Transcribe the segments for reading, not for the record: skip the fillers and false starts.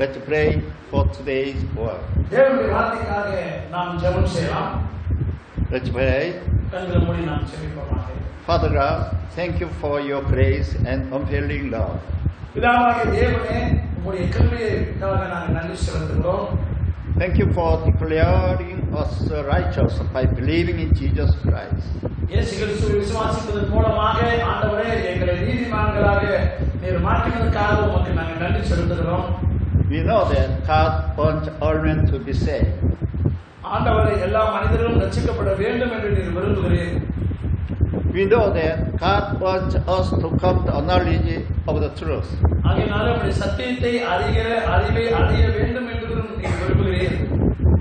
Let's pray for today's word. தேவனுடைய வார்த்தைக்காக நாம் ஜெபம் செய்யலாம். Let's pray. கண்களை மூடி நாம் ஜெபிப்போமாக. Father God, thank you for your grace and unfailing love. பிதாவாகிய தேவனே, உம்முடைய கிருபைக்காக நாங்கள் நன்றி செலுத்துகிறோம். Thank you for declaring us righteous by believing in Jesus Christ. இயேசு கிறிஸ்துவை விசுவாசிப்பதன் மூலமாக ஆண்டவரே எங்களை நீதிமான்களாக நீர் மாற்றினதற்காக உமக்கு நாங்கள் நன்றி செலுத்துகிறோம். We know that God wants all men to be saved. ஆண்டவரே, எல்லா மனிதர்களும் ரட்சிக்கப்பட வேண்டும் என்று நீர் விரும்புகிறீர். We know that God wants us to come to a knowledge of the truth. ஆகையால் உம்முடைய சத்தியத்தை அறிகிற அறிவை அடைய வேண்டும் என்று நீர் விரும்புகிறீர்.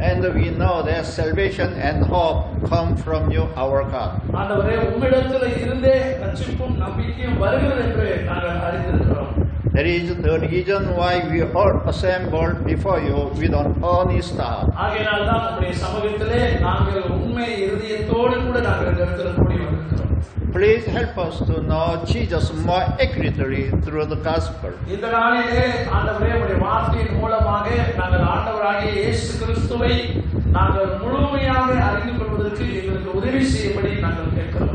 And we know that salvation and hope come from you, our God. ஆண்டவரே, உம்மிடத்தில் இருந்தே ரட்சிப்பும் நம்பிக்கையும் வருகிறது என்று நாங்கள் அறிந்திருக்கிறோம். That is the reason why we are assembled before you with an honest heart. ஆகையால் தான் உம்முடைய சமூகத்திலே நாங்கள் உண்மை இருதயத்தோடு கூட நாங்கள் கருத்தில் கூடி வந்திருக்கிறோம். Please help us to know Jesus more accurately through the gospel. இந்த நாளிலே ஆண்டவரே, உம்முடைய வார்த்தையின் மூலமாக நாங்கள் ஆண்டவராகிய இயேசு கிறிஸ்துவை நாங்கள் முழுமையாக அறிந்து கொள்வதற்கு எங்களுக்கு உதவி செய்யும்படி நாங்கள் கேட்கிறோம்.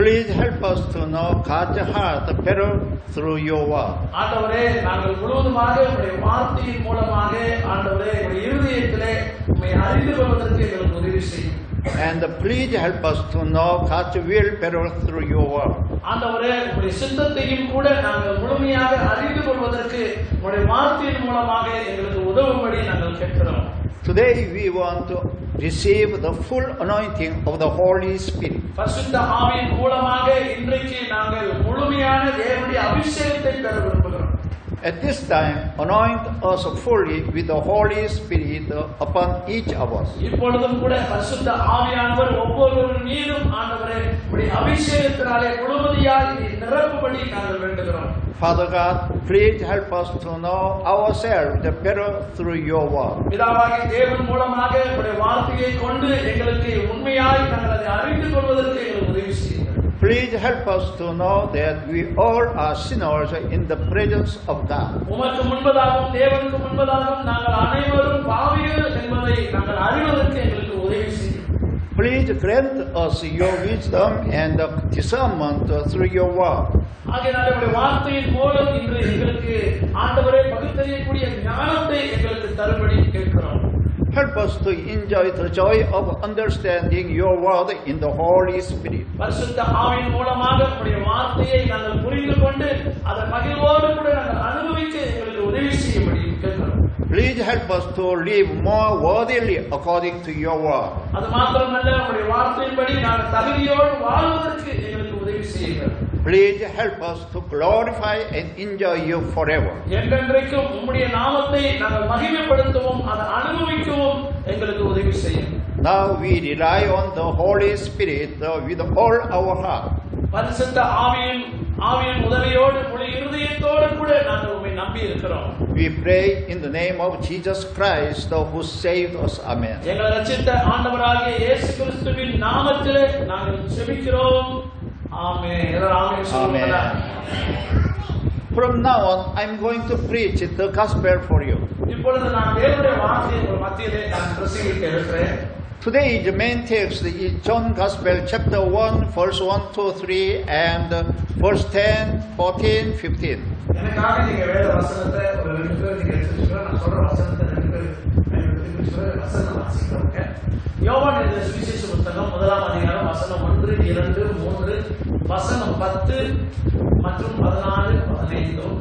Please help us to know God's heart better through your word. ஆண்டவரே, நாங்கள் முழுவதுமாக உம்முடைய வார்த்தையின் மூலமாக ஆண்டவரே உம்முடைய இருதயத்திலே உம்மை அறிந்து கொள்வதற்கு எங்களுக்கு உதவி செய்யும். And please help us to know God's will better through your word. ஆண்டவரே, உம்முடைய சித்தத்தையும் கூட நாங்கள் முழுமையாக அறிந்து கொள்வதற்கு உம்முடைய வார்த்தையின் மூலமாக எங்களுக்கு உதவும்படி நாங்கள் கேட்கிறோம். Today we want to receive the full anointing of the Holy Spirit. பரிசுத்த ஆவியின் மூலமாக இன்றைக்கு நாங்கள் முழுமையான தேவனுடைய அபிஷேகத்தை பெற விரும்புகிறோம். At this time, anoint us fully with the Holy Spirit upon each of us. இப்பொழுதும் கூட பரிசுத்த ஆவியானவர் ஒவ்வொரு மீதும் ஆண்டவரே உம்முடைய அபிஷேகத்தினாலே முழுவதியாய் நிரப்பும்படி நாங்கள் வேண்டுகிறோம். Father God, please help us to know ourselves better through your word. பிதாவாகிய தேவன் மூலமாக உம்முடைய வார்த்தையை கொண்டு எங்களுக்கு உண்மையாய் நாங்கள் அதை அறிந்து கொள்வதற்கு எங்களுக்கு உதவி செய்யுங்கள். Please help us to know that we all are sinners in the presence of God. உமக்கு முன்பதாகவும் தேவனுக்கு முன்பதாகவும் நாங்கள் அனைவரும் பாவிகள் என்பதை நாங்கள் அறிவதற்கு எங்களுக்கு உதவி செய்யும். Please grant us your wisdom and discernment through your word. ஆகையால் உம்முடைய வார்த்தையின் மூலம் இன்று எங்களுக்கு ஆண்டவரே பகுத்தறியக்கூடிய ஞானத்தை எங்களுக்கு தரும்படி கேட்கிறோம். Help us to enjoy the joy of understanding your word in the Holy Spirit. பரிசுத்த ஆவியின் மூலமாக உம்முடைய வார்த்தையை நாங்கள் புரிந்து கொண்டு அதை மகிழ்வோடு கூட நாங்கள் அனுபவிக்க எங்களுக்கு உதவி செய்யும்படி கேட்கிறோம். Please help us to live more worthily according to your word. அது மாத்திரமல்ல, உம்முடைய வார்த்தையின்படி நாங்கள் தகுதியோடு வாழ்வதற்கு எங்களுக்கு உதவி செய்யுங்கள். Please help us to glorify and enjoy you forever. என்றென்றைக்கும் உம்முடைய நாமத்தை நாங்கள் மகிமைப்படுத்தவும் அதை அனுபவிக்கவும் எங்களுக்கு உதவி செய்யும். Now we rely on the Holy Spirit with all our heart. பரிசுத்த ஆவியின் உதவியோடு முழு இருதயத்தோடு கூட நாங்கள் உம்மை நம்பி இருக்கிறோம். We pray in the name of Jesus Christ who saved us. Amen. எங்களை ரட்சித்த ஆண்டவராகிய இயேசு கிறிஸ்துவின் நாமத்திலே நாங்கள் ஜெபிக்கிறோம். ஆமென். எல்லாரும் ஆமென் சொல்லுங்க. From now on, I'm going to preach the gospel for you. இப்பொழுது நான் தேவனுடைய வார்த்தையை உங்கள் மத்தியிலே நான் பிரசங்கிக்க இருக்கிறேன். Today the main text is John Gospel chapter 1 verse 1 to 3 and verse 10, 14, 15. எனக்காக நீங்க வேத வசனத்தை ஒரு 2 பேர் நீங்க எடுத்துக்கோங்க. நான் சொல்ற வசனத்தை 2 பேர் எடுத்துக்கோங்க. வசனம் வாசிக்கிறோம். யோவான் எழுதிய சுவிசேஷ புத்தகம் 1ஆம் அதிகாரம் வசனம் 1, 2, 3, வசனம் 10 மற்றும் 14, 15.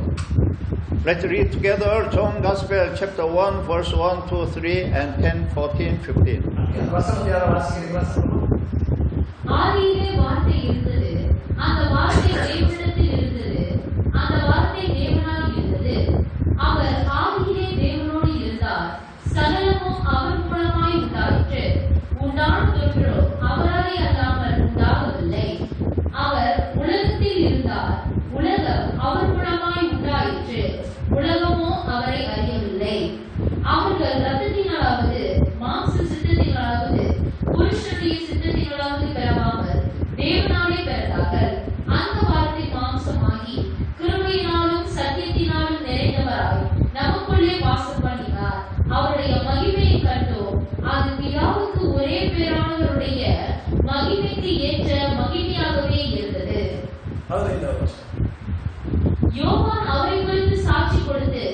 Let's read together John Gospel chapter 1 verse 1 to 3 and 10, 14, 15. வசனம் யார வாசிக்கிறீங்களா? ஆதியிலே வார்த்தை இருந்தது, அந்த வார்த்தை தேவனிடத்தில் இருந்தது, அந்த வார்த்தை தேவனாய் இருந்தது, அவர் ஆதியிலே தேவனோடு இருந்தார், சகலமும் அவர் மூலமாய் உண்டாயிற்று, உண்டான தொற்றோ அவராலே அல்லாமல் உண்டாகவில்லை, அவர் உலகத்தில் இருந்தார், உலகம் அவர் மூலமாய் உண்டாயிற்று, உலகமோ அவரை அறியவில்லை. அவர்கள் இரத்தத்தினாலாவது மாம்ச சித்தத்தினாலாவது புருஷனுடைய சித்தத்தினாலாவது பெறாமல் தேவனாலே பெற்றார்கள். அந்த வார்த்தை மாம்சமாகி கிருபையினாலும் சத்தியத்தினாலும் நிறைந்தவராய் நமக்குள்ளே வாசம் யோவான் அவரை குறித்து சாட்சி கொடுத்து,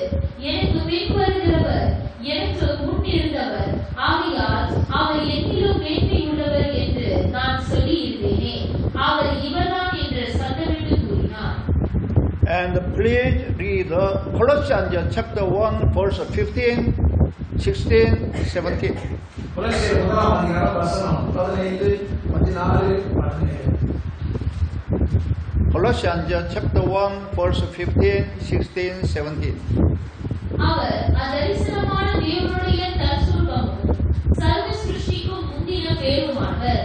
எனக்கு பின் வருகிறவர் எனக்கு முன் இருந்தவர், ஆகையால் அவர் என்னிலும் மேன்மை உள்ளவர் என்று நான் சொல்லியிருந்தேனே, அவர் இவர்தான் என்று சத்தமிட்டு கூறினார். And please read Colossians chapter 1, verse 15, 16, 17. கொலோசியர் 1 வசனம் 15, 14, 17. Colossians chapter 1, verse 15, 16, 17. அவர் அதரிசனமான தேவனுடைய தற்சொரூபமும் சர்வ சிருஷ்டிக்கும் முந்தின பேருமானவர்.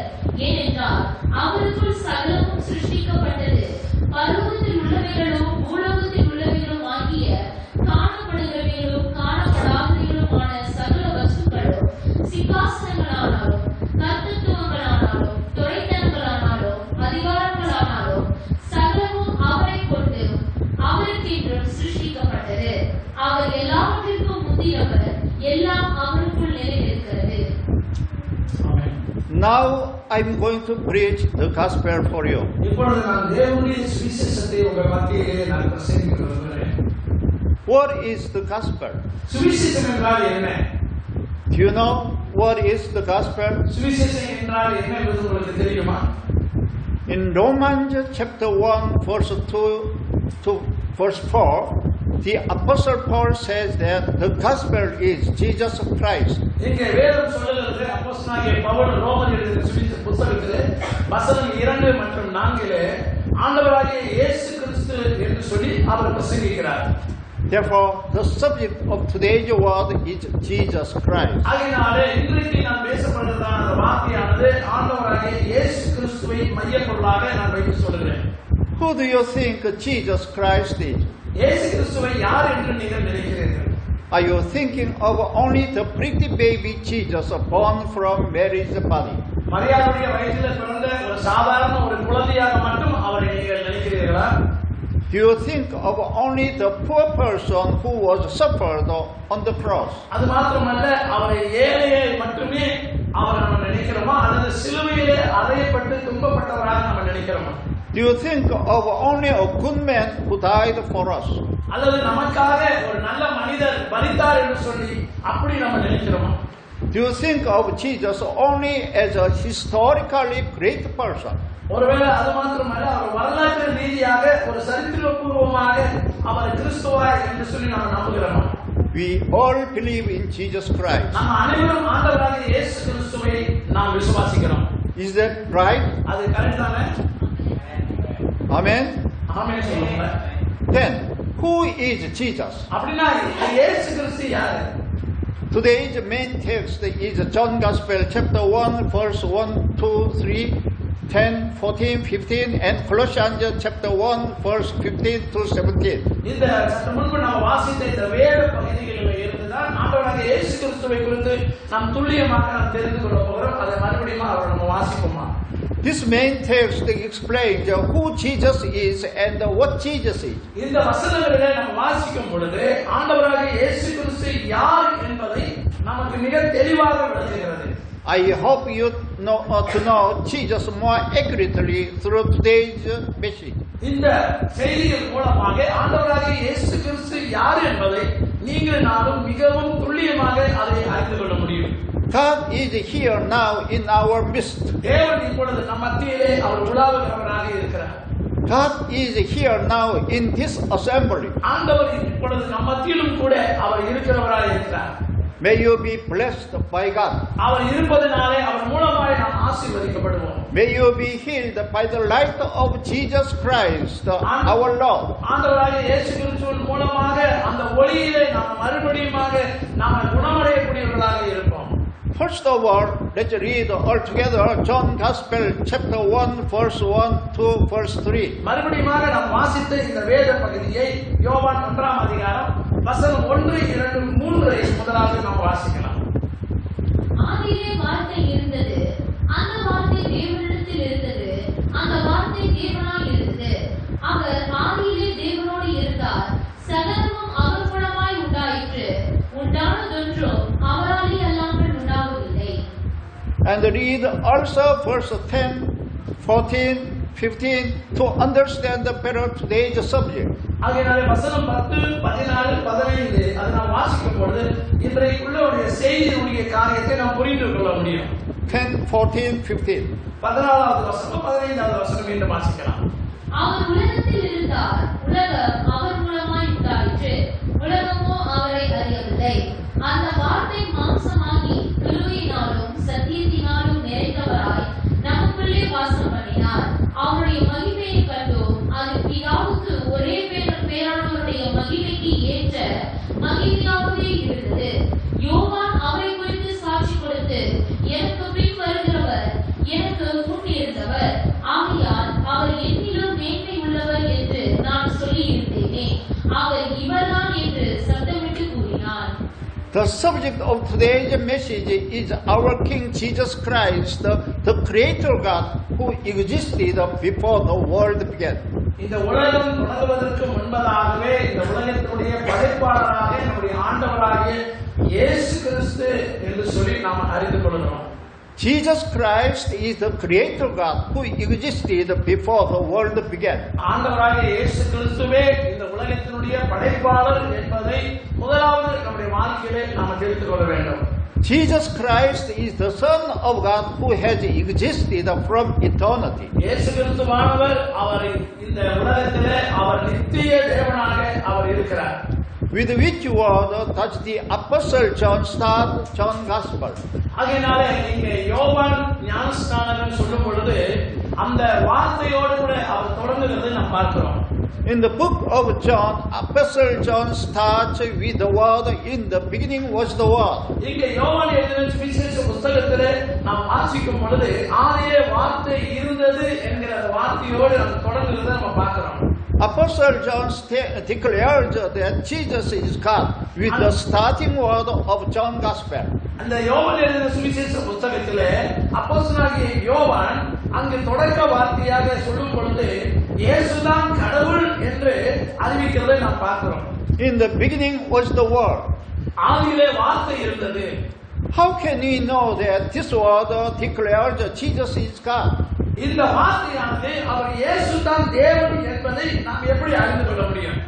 ஏனென்றால் அவருக்குள் சகலமும் சிருஷ்டிக்கப்பட்டது, பரலோகத்தில் உள்ளவைகளும் பூலோகத்தில் உள்ளவைகளும் ஆகிய காணப்படுகிறவைகளும் காணப்படாதவைகளுமான சகல வஸ்துக்களும், சிங்காசனங்களானாலும் கர்த்தத்துவங்களானாலும் துரைத்தனங்களானாலும் அதிகாரங்களானாலும் சகலமும் அவரை கொண்டு அவருக்கென்றும் சிருஷ்டிக்கப்பட்டது. அவர் எல்லாவற்றிற்கும் முந்தினவர், எல்லாம் அவருக்குள் நிலைநிற்கிறது. Now I'm going to preach the gospel for you. இப்பொழுது நான் தேவனுடைய சுவிசேஷத்தை உங்கள் மத்தியிலே நான் பிரசங்கிக்க விரும்புகிறேன். What is the gospel? சுவிசேஷம் என்றால் என்ன? Do you know what is the gospel? சுவிசேஷம் என்றால் என்ன என்பது உங்களுக்கு தெரியுமா? In Romans chapter 1, verse 2 to verse 4, the Apostle Paul says that the gospel is Jesus Christ. இங்கே வேதம் சொல்லுகிறது, அப்போஸ்தலனாகிய பவுல் ரோமர் எழுதின சுவிசேஷ புத்தகத்திலே வசனம் 2 மற்றும் 4 ஆண்டவராகிய இயேசு கிறிஸ்து என்று சொல்லி அவர் பிரசங்கிக்கிறார். Therefore, the subject of today's word is Jesus Christ. ஆகையினாலே இன்றைக்கு நான் பேசப்படுகிறதான அந்த வார்த்தையானது ஆண்டவராகிய இயேசு கிறிஸ்துவை மையப்பொருளாக நான் வைத்து சொல்கிறேன். Who do you think Jesus Christ is? இயேசு கிறிஸ்துவை யார் என்று நீங்கள் நினைக்கிறீர்கள்? Are you thinking of only the pretty baby Jesus born from Mary's body? மரியாளுடைய வயிற்றில் பிறந்த ஒரு சாதாரண ஒரு குழந்தையாக மட்டும் அவரை நீங்கள் நினைக்கிறீர்களா? Do you think of only the poor person who was suffered on the cross? அது மாத்திரமல்ல, அவரை ஏழையை மட்டுமே அவரை நம்ம நினைக்கிறோமா, அல்லது சிலுவையிலே அறையப்பட்டு துன்பப்பட்டவராக நம்ம நினைக்கிறோமா? Do you think of only a good man who died for us? அல்லது நமக்காக ஒரு நல்ல மனிதர் மரித்தார் என்று சொல்லி அப்படி நம்ம நினைக்கிறோமா? Do you think of Jesus only as a historically great person? ஒருவேளை அது மாத்திரமல்ல, அவர் வரலாற்று ரீதியாக ஒரு சரித்திரபூர்வமாக அவர் கிறிஸ்துவாய் என்று சொல்லி நாம் நம்புகிறோமா? We all believe in Jesus Christ. நம்ம அனைவரும் ஆண்டவராகிய இயேசு கிறிஸ்துவை நாம் விசுவாசிக்கிறோம். Is that right? அது கரெக்ட் தானே? Amen? ஆமென் சொல்லுங்க. Then, who is Jesus? அப்படின்னா இயேசு கிறிஸ்து யாரு? Today's main text is John Gospel chapter 1, verse 1, 2, 3, 10, 14, 15 and Colossians chapter 1, verse 15 to 17. இந்த சற்று முன்பு நாம் வாசித்த இந்த வேத பகுதிகளில் இருந்துதான் ஆண்டவராகிய இயேசு கிறிஸ்துவை குறித்து நாம் துல்லியமாக நாம் தெரிந்து கொள்ள போகிறோம். அதை மறுபடியும் அவர் நம்ம வாசிப்போமா? This main text explains who Jesus is and what Jesus is. இந்த வசனங்களிலே நாம் வாசிக்கும் பொழுது ஆண்டவராகிய இயேசு கிறிஸ்து யார் என்பதை நமக்கு மிக தெளிவாக விளக்குகிறது. I hope you know to know Jesus more accurately through today's message. இந்த செய்தியின் மூலமாக ஆண்டவராகிய இயேசு கிறிஸ்து யார் என்பதை நீங்கள் நானும் மிகவும் துல்லியமாக அதை அறிந்து கொள்ள முடியும். God is here now in our midst. தேவன் இப்பொழுது நம் மத்தியிலே அவர் உலாவுகிறவராக இருக்கிறார். God is here now in this assembly. ஆண்டவர் இப்பொழுது நம் மத்தியிலும் கூட அவர் இருக்கிறவராக இருக்கிறார். May you be blessed by God. அவர் இருப்பதனாலே அவர் மூலமாய் நாம் ஆசீர்வதிக்கப்படுவோம். May you be healed by the light of Jesus Christ, our Lord. ஆண்டவராகிய இயேசு கிறிஸ்துவின் மூலமாக அந்த ஒளியிலே நாம் மறுபடியுமாக நாம் குணமடையக்கூடியவர்களாக இருப்போம். First of all, let's read all together John Gospel chapter 1, verse 1 to verse 3. மறுபடியுமாக நாம் வாசித்த இந்த வேத பகுதியை யோவான் 1ஆம் அதிகாரம் வசனம் 1, 2, 3 முதலாவது நாம் வாசிக்கலாம். ஆதியிலே வார்த்தை இருந்தது, அந்த வார்த்தை தேவனிடத்தில் இருந்தது, அந்த வார்த்தை தேவனாய் இருந்தது, அவர் ஆதியிலே தேவனோடு இருந்தார், சகலமும் அவர் மூலமாய் உண்டாயிற்று, உண்டானதொன்றும் அவராலே அல்லாமல் உண்டாகவில்லை. And read also verse 10, 14, 15 to understand better today's subject. ஆகையினாலே வசனம் 10, 14, 15 அதை நாம் வாசிக்கும் பொழுது இன்றைக்குள்ள ஒரு செய்தியுடைய காரியத்தை நாம் புரிந்து கொள்ள முடியும். 10, 14, 15. 14வது வசனம் 15வது வசனம் என்று வாசிக்கலாம். அவர் உலகத்தில் இருந்தார், உலகம் அவர் மூலமாய் உண்டாயிற்று, உலகமோ அவரை அறியவில்லை. அந்த வார்த்தை மாம்சமாகி கிருபையினாலும் சத்தியத்தினாலும் நிறைந்தவராய் நமக்குள்ளே வாசம் பண்ணினார். அவருடைய மகிமையை கண்டோம். அது பிதாவுக்கு ஒரே பேரானவருடைய மகிமைக்கு ஏற்ற மகிமையாகவே இருந்தது. யோவான் அவரை குறித்து சாட்சி கொடுத்து, எனக்கு பின் வருகிறவர் எனக்கு முன் இருந்தவர், ஆகையால் அவர் என்னிலும் மேன்மை உள்ளவர் என்று நான் சொல்லி இருந்தேனே, அவர் இவர்தான் என்று சத்தமிட்டு கூறினார். The subject of today's message is our King Jesus Christ, the Creator God who existed before the world began. இந்த உலகம் தொடங்குவதற்கு முன்பதாகவே இந்த உலகத்தினுடைய படைப்பாளராக நம்முடைய ஆண்டவராகிய இயேசு கிறிஸ்து என்று சொல்லி நாம் அறிந்து கொள்கிறோம். Jesus Christ is the Creator God who existed before the world began. ஆண்டவராகிய இயேசு கிறிஸ்துவே இந்த உலகத்தினுடைய படைப்பாளர் என்பதை முதலாவது நம்முடைய வாழ்க்கையிலே நாம் தெரிந்து கொள்ள வேண்டும். Jesus Christ is the Son of God who has existed from eternity. இயேசு கிறிஸ்துவானவர் அவர் இந்த உலகத்திலே அவர் நித்திய தேவனாக அவர் இருக்கிறார். With which word does the Apostle John start John Gospel? ஆகையினாலே இங்கே யோவான் ஞானஸ்நானகன் சொல்லும் பொழுது அந்த வார்த்தையோடு கூட அவர் தொடங்குகிறதை நாம் பார்க்கிறோம். In the book of John, Apostle John starts with the word, in the beginning was the word. இங்கே யோவான் எழுதின சுவிசேஷ புத்தகத்திலே நாம் வாசிக்கும் பொழுது ஆதியிலே வார்த்தை இருந்தது என்கிற வார்த்தையோடு நாம் தொடங்குகிறதை நாம் பார்க்கிறோம். Apostle John declared that Jesus is God with the starting word of John Gospel. அந்த யோவான் எழுதின சுவிசேஷ புத்தகத்திலே அப்போஸ்தலனாகிய யோவான் அங்கு தொடக்க வார்த்தையாக சொல்லும் பொழுது இயேசுதான் கடவுள் என்று அறிவிக்கிறதை நாம் பார்க்கிறோம். In the beginning was the word. ஆதியிலே வார்த்தை இருந்தது. How can we know that this word declares Jesus is God? இந்த வார்த்தையானது அவர் இயேசுதான் தேவன் என்பதை நாம் எப்படி அறிந்து கொள்ள முடியும்?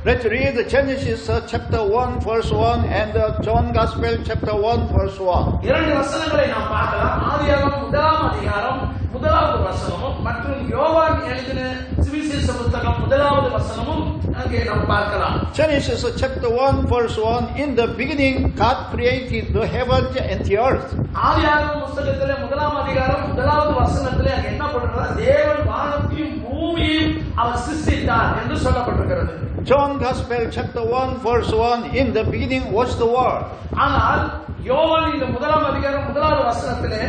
Let's read Genesis chapter 1 verse 1 and John Gospel chapter 1 verse 1. இரண்டு வசனங்களை நாம் பார்க்கலாம். ஆதியாகமம் 1ஆம் அதிகாரம் 1வது வசனமும் மற்றும் யோவான் எழுதின சுவிசேஷ புத்தகம் 1வது வசனமும் அங்கே நாம் பார்க்கலாம். Genesis chapter 1 verse 1, in the beginning God created the heavens and the earth. ஆதியாகமம் புத்தகத்திலே 1ஆம் அதிகாரம் 1வது வசனத்திலே அங்கே என்ன போட்டிருக்கிறது? தேவன் வானத்தையும் பூமியையும் அவர் சிருஷ்டித்தார் என்று சொல்லப்பட்டிருக்கிறது. John Gospel chapter 1 verse 1, in the beginning was the word. ஆனால் யோவான் இந்த 1ஆம் அதிகாரம் 1வது வசனத்திலே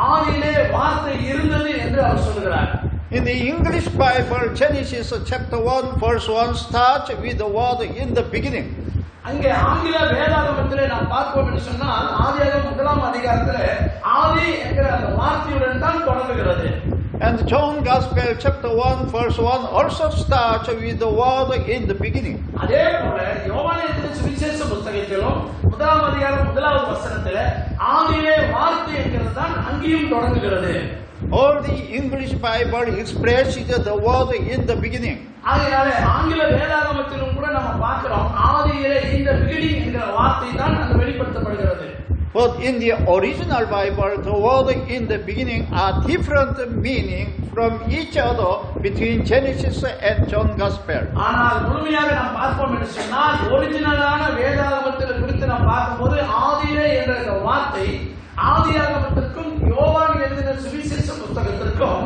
ஆதியிலே வார்த்தை இருந்தது என்று அவர் சொல்கிறார். In the English Bible, Genesis chapter 1 verse 1 starts with the word in the beginning. அங்கே ஆங்கில வேதாகமத்திலே நாம் பார்ப்போம் என்று சொன்னால் ஆதியாகமம் 1ஆம் அதிகாரத்திலே ஆதி என்கிற அந்த வார்த்தையுடன் தான் தொடங்குகிறது. And John Gospel chapter 1 verse 1 also starts with the word in the beginning. அதே போல யோவான் எழுதின சுவிசேஷ புத்தகத்திலும் 1ஆம் அதிகாரம் 1வது வசனத்திலே ஆதியிலே வார்த்தை என்கிறது தான் அங்கேயும் தொடங்குகிறது. All the English Bible expresses the word in the beginning. ஆகையாலே ஆங்கில வேதாகமத்திலும் கூட நம்ம பார்க்கிறோம் ஆதியிலே இந்த beginning என்கிற வார்த்தை தான் அங்கு வெளிப்படுத்தப்படுகிறது. But in the original Bible, the word in the beginning are different meaning from each other between Genesis and John Gospel. ஆனால் முழுமையாக நாம் பார்ப்போம் என்று சொன்னால் ஒரிஜினலான வேதாகமத்தில் குறித்து நாம் பார்க்கும்போது ஆதியிலே என்ற இந்த வார்த்தை ஆதியாகமத்திற்கும் யோவான் எழுதின சுவிசேஷ புத்தகத்திற்கும்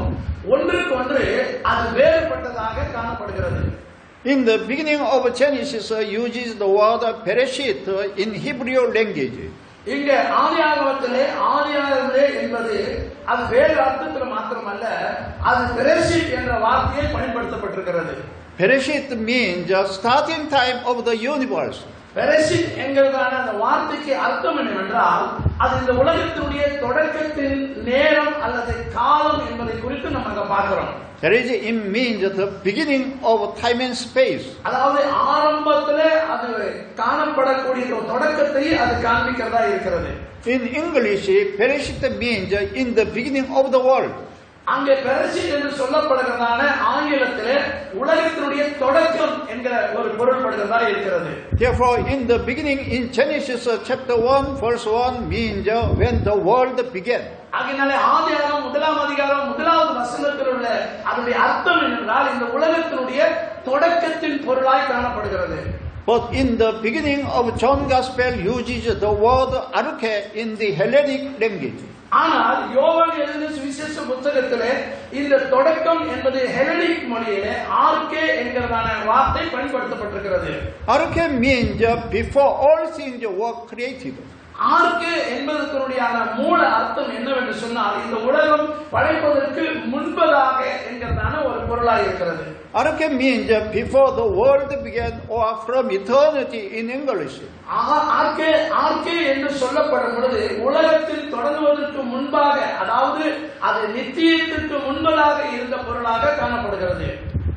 ஒன்றுக்கொன்று அது வேறுபட்டதாக காணப்படுகிறது. In the beginning of Genesis uses the word Bereshit in Hebrew language. இங்கே ஆதியாகமத்திலே ஆதியாகமத்திலே என்பது அது வேறு அர்த்தத்தில் மாத்திரமல்ல அது பெரெஷித் என்ற வார்த்தையை பயன்படுத்தப்பட்டிருக்கிறது. Bereshit means the starting time of the universe. பெரெஷித் என்கிறதான அந்த வார்த்தைக்கு அர்த்தம் என்னவென்றால் அது இந்த உலகத்தினுடைய தொடக்கத்தின் நேரம் அல்லது காலம் என்பதை குறித்து நம்ம அங்க பார்க்கிறோம். That is, it means the beginning of time and space. அதாவது ஆரம்பத்திலே அது காணப்படக்கூடிய தொடக்கத்தை அது காண்பிக்கிறதா இருக்கிறது. In English, Bereshit means in the beginning of the world. அங்கே பெரசின் என்று சொல்லப்படுகிறதான ஆங்கிலத்திலே உலகத்தினுடைய தொடக்கம் என்கிற ஒரு பொருள்படுகிறதா இருக்கிறது. Therefore, in the beginning, in Genesis chapter 1, verse 1 means when the world began. ஆகையினாலே ஆதியாகமம் 1ஆம் அதிகாரம் 1வது வசனத்தில் உள்ள அதனுடைய அர்த்தம் என்னென்றால் இந்த உலகத்தினுடைய தொடக்கத்தின் பொருளாய் காணப்படுகிறது. But in the beginning of John Gospel uses the word arche in the Hellenic language. ஆனால் யோவான் எழுதின சுவிசேஷ புத்தகத்திலே இந்த தொடக்கம் என்பது ஹெலனிக் மொழியிலே ஆர்கே என்கிறதான வார்த்தை பயன்படுத்தப்பட்டிருக்கிறது. Arche means before all things were created. Arche என்பதனுடைய மூல அர்த்தம் என்னவென்று சொன்னால் இந்த உலகம் படைப்பதற்கு முன்பதாக என்கிறதான ஒரு பொருளாக இருக்கிறது. Arche means before the world began or from eternity in English. Arche என்று சொல்லப்படும் பொழுது உலகத்தில் தொடங்குவதற்கு முன்பாக, அதாவது அது நித்தியத்திற்கு முன்பதாக இருந்த பொருளாக காணப்படுகிறது.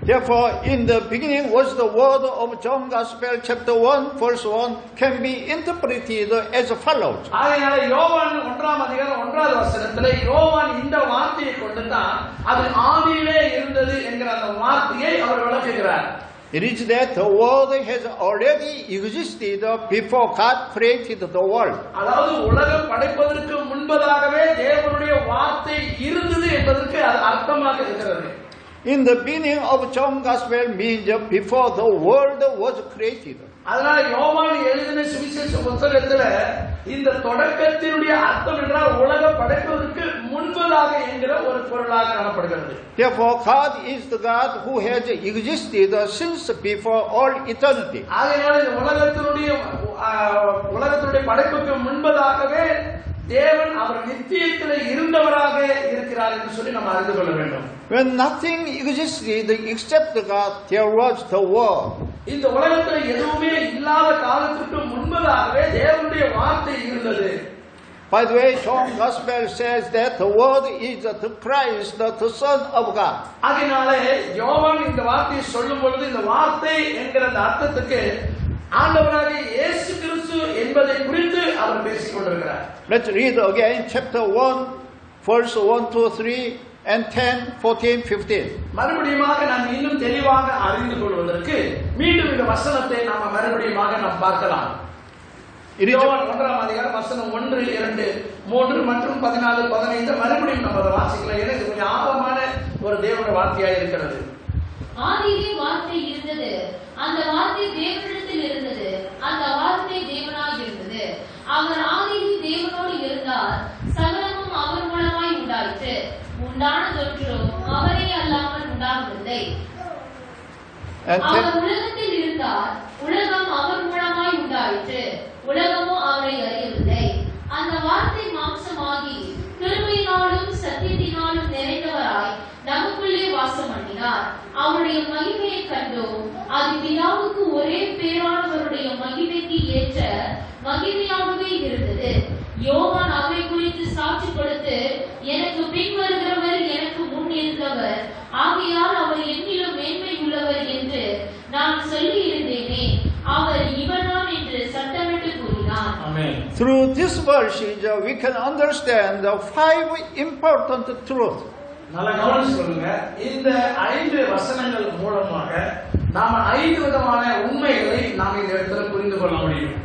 Therefore, in the beginning was the word of John Gospel chapter 1 verse 1 can be interpreted as follows. ஆகையால யோவான் 1ஆம் அதிகாரம் 1வது வசனத்திலே யோவான் இந்த வார்த்தையை கொண்டு தான் அது ஆதியிலே இருந்தது என்கிற அந்த வார்த்தையை அவர் விளக்குகிறார். It is that the world has already existed before God created the world. அதாவது உலகம் படைப்பதற்கு முன்பதாகவே தேவனுடைய வார்த்தை இருந்தது என்பதற்கு அது அர்த்தமாக இருக்கிறது. In the beginning of John Gospel means before the world was created. அதனால யோவான் எழுதின சுவிசேஷ புத்தகத்துல இந்த தொடக்கத்தினுடைய அர்த்தம் என்றால் உலக படைப்பதற்கு முன்பதாக என்கிற ஒரு பொருளாக காணப்படுகிறது. Therefore, God is the God who has existed since before all eternity. ஆகையால இந்த உலகத்தினுடைய படைப்புக்கு முன்பதாகவே தேவன் அவர் நித்தியத்திலே இருந்தவராக இருக்கிறார் என்று சொல்லி நாம் அறிந்து கொள்ள வேண்டும். When nothing existed except God, there was the world. இந்த உலகத்தில் எதுவுமே இல்லாத காலத்துக்கு முன்பதாகவே தேவனுடைய வார்த்தை இருந்தது. By the way, John Gospel says that the word is the Christ, the Son of God. ஆகையினாலே யோவான் இந்த வார்த்தையை சொல்லும் பொழுது இந்த வார்த்தை என்கிற அர்த்தத்துக்கு ஆண்டவராகிய இயேசு கிறிஸ்து என்பதை குறித்து அவர் பேசிக் கொண்டிருக்கிறார். Let's read again chapter 1, verse 1, 2, 3 and 10, 14, 15. மறுபடியுமாக நாம் இன்னும் தெளிவாக அறிந்து கொள்வதற்கு மீண்டும் இந்த வசனத்தை நாம் மறுபடியுமாக நாம் பார்க்கலாம். யோவான் 1ஆம் அதிகாரம் வசனம் 1, 2, 3 மற்றும் 14, 15 மறுபடியும் நம்ம அதை வாசிக்கலாம். ஏன்னா இது கொஞ்சம் ஆழமான ஒரு தேவனுடைய வார்த்தையாக இருக்கிறது. ஆதியிலே வார்த்தை இருந்தது, அந்த வார்த்தை தேவனிடத்தில் இருந்தது, அந்த வார்த்தை தேவனாய் இருந்தது. அவர் ஆதியில் தேவனோடு இருந்தார், சகலமும் அவர் மூலமாய் உண்டாயிற்று, உண்டானதொன்றும் அவரே அல்லாமல் உண்டாகவில்லை. அவர் உலகத்தில் இருந்தார், உலகம் அவர் மூலமாய் உண்டாயிற்று, உலகமோ அவரை அறியவில்லை. அந்த வார்த்தை மாம்சமாகி கிருபையினாலும் சத்தியத்தினாலும் நிறைந்தவராய் நமக்குள்ளே வாசம் பண்ணினார். அவருடைய மகிமையை கண்டோம், அது பிதாவுக்கு ஒரே பேரானவருடைய மகிமைக்கு ஏற்ற மகிமையாகவே இருந்தது. யோவான் அவரை குறித்து சாட்சி கொடுத்து, எனக்கு பின் வருகிறவர் எனக்கு முன் இருந்தவர், ஆகையால் அவர் என்னிலும் மேன்மை உள்ளவர் என்று நான் சொல்லி இருந்தேனே, அவர் இவர்தான் என்று சத்தமிட்டு கூறினார். Through this verse, we can understand the 5 important truths. நல்ல கவனிச்சு சொல்லுங்க. இந்த 5 வசனங்கள் மூலமாக நாம 5 விதமான உண்மைகளை நாம் இந்த இடத்துல புரிந்து கொள்ள முடியும்.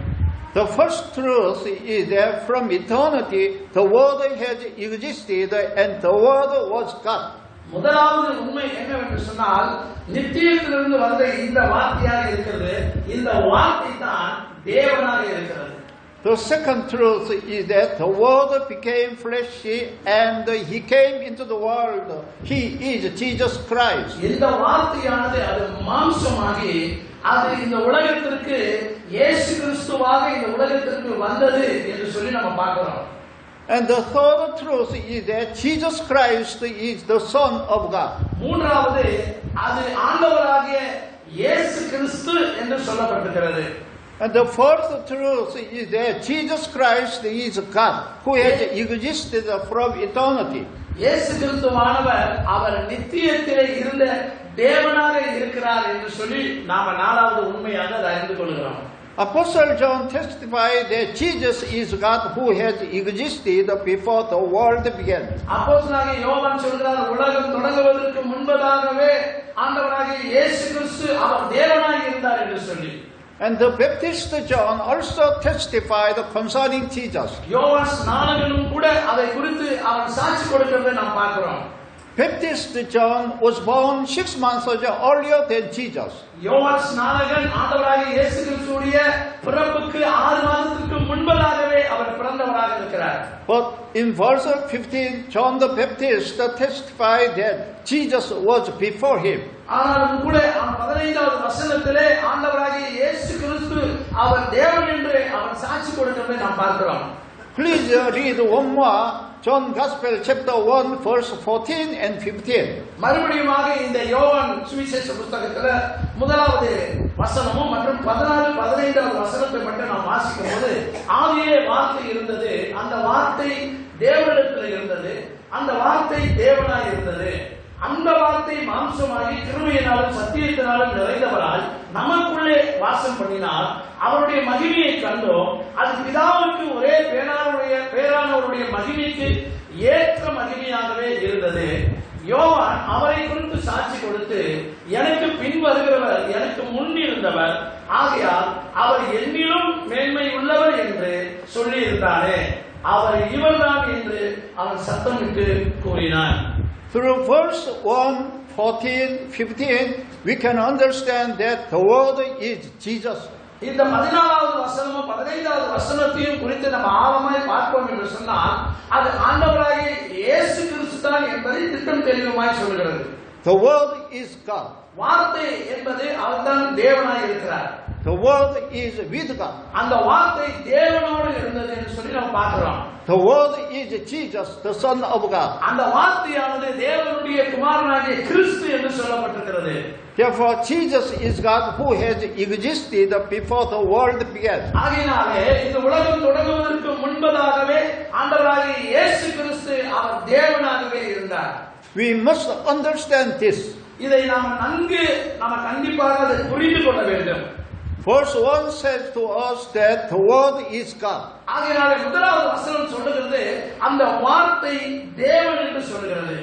The first truth is that from eternity the word has existed and the word was God. முதலாவது உண்மை என்னவென்று சொன்னால் நித்தியத்திலிருந்து வந்த இந்த வார்த்தையாக இருக்கிறது, இந்த வார்த்தை தான் தேவனாக இருக்கிறது. The second truth is that the word became flesh and he came into the world. He is Jesus Christ. இந்த வார்த்தையானது அது மாம்சமாகி அது இந்த உலகத்திற்கு இயேசு கிறிஸ்துவாக இந்த உலகத்திற்கு வந்தது என்று சொல்லி நம்ம பார்க்கிறோம். And the third truth is that Jesus Christ is the Son of God. மூன்றாவது அது ஆண்டவராகிய இயேசு கிறிஸ்து என்று சொல்லப்பட்டிருக்கிறது. And the fourth truth is that Jesus Christ is God who has existed from eternity. இயேசு கிறிஸ்துவானவர் அவர் நித்தியத்திலே இருந்த தேவனாக இருக்கிறார் என்று சொல்லி நாம நாலாவது உண்மையாக அறிந்து கொள்கிறோம். Apostle John testified that Jesus is God who has existed before the world began. அப்போஸ்தலனாகிய யோவான் சொல்கிறார், உலகம் தொடங்குவதற்கு முன்பதாகவே ஆண்டவராகிய இயேசு கிறிஸ்து அவர் தேவனாய் இருந்தார் என்று சொல்லி. And the Baptist John also testified concerning Jesus. யோவான் ஸ்நானகனும் கூட அதை குறித்து அவன் சாட்சி கொடுக்கிறதை நாம் பார்க்கிறோம். Baptist John was born 6 months earlier than Jesus. யோவான் ஸ்நானகன் ஆண்டவராகிய இயேசு கிறிஸ்துவுடைய பிறப்புக்கு 6 மாதத்துக்கு முன்பதாகவே அவர் பிறந்தவராக இருக்கிறார். But in verse 15, John the Baptist testified that Jesus was before him. ஆனாலும் கூட 15வது வசனத்திலே ஆண்டவராகிய இயேசு கிறிஸ்து அவர் தேவன் என்று அவர் சாட்சி கொடுக்கிறதை நாம் பார்க்கிறோம். Please read one more, John Gospel chapter 1 verse 14 and 15. மறுபடியுமாக இந்த யோவான் சுவிசேஷ புத்தகத்துல முதலாவது வசனமும் மற்றும் 14 15வது வசனத்தை மட்டும் நாம் வாசிக்கும் போது, ஆதியிலே வார்த்தை இருந்தது, அந்த வார்த்தை தேவனிடத்தில் இருந்தது, அந்த வார்த்தை தேவனாய் இருந்தது, அந்த வார்த்தை மாம்சமாகி கிருபையினாலும் சத்தியத்தினாலும் நிறைந்தவராய் நமக்குள்ளே வாசம் பண்ணினார், அவருடைய மகிமையை கண்டோம், அது பிதாவுக்கு ஒரே பேரானவருடைய மகிமைக்கு ஏற்ற மகிமையாகவே இருந்தது. யோவான் அவரை குறித்து சாட்சி கொடுத்து, எனக்கு பின் வருகிறவர் எனக்கு முன் இருந்தவர், ஆகையால் அவர் என்னிலும் மேன்மை உள்ளவர் என்று சொல்லி இருந்தாரே, அவர் இவர்தான் என்று அவர் சத்தமிட்டு கூறினார். Through verse 1, 14, 15, we can understand that the word is Jesus. இந்த 14வது வசனமும் 15வது வசனத்தையும் குறித்து நம்ம ஆழமாய் பார்ப்போம் என்று சொன்னால், அது ஆண்டவராகிய இயேசு கிறிஸ்து தான் என்பதை திட்டம் தெளிவுமாய் சொல்கிறது. The word is God. வார்த்தை என்பது அவர்தான் தேவனாய் இருக்கிறார். The word is with God. அந்த வார்த்தை தேவனோடு இருந்தது என்று சொல்லி நம்ம பார்க்கிறோம். The word is Jesus, the Son of God. அந்த வார்த்தையானது தேவனுடைய குமாரனாகிய கிறிஸ்து என்று சொல்லப்பட்டிருக்கிறது. Therefore, Jesus is God who has existed before the world began. ஆகையினாலே இந்த உலகம் தொடங்குவதற்கு முன்பதாகவே ஆண்டவராகிய இயேசு கிறிஸ்து அவர் தேவனாகவே இருந்தார். We must understand this. இதை நாம் கண்டிப்பாக அதை புரிந்து கொள்ள வேண்டும். Verse 1 says to us that the word is God. ஆகையினாலே முதலாவது வசனம் சொல்லுகிறது, அந்த வார்த்தை தேவன் என்று சொல்கிறது.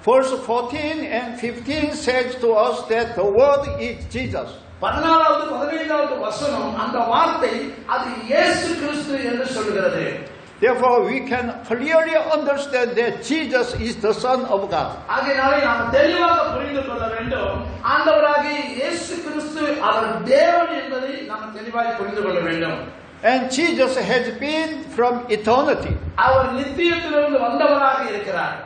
Verse 14 and 15 says to us that the word is Jesus. 14வது 15வது வசனம் அந்த வார்த்தை அது இயேசு கிறிஸ்து என்று சொல்கிறது. Therefore, we can clearly understand that Jesus is the Son of God. ஆகையினாலே நாம் தெளிவாக புரிந்து கொள்ள வேண்டும், ஆண்டவராகிய இயேசு கிறிஸ்து அவர் தேவன் என்பதை நாம் தெளிவாக புரிந்து கொள்ள வேண்டும். And Jesus has been from eternity. அவர் நித்தியத்திலிருந்து வந்தவராக இருக்கிறார்.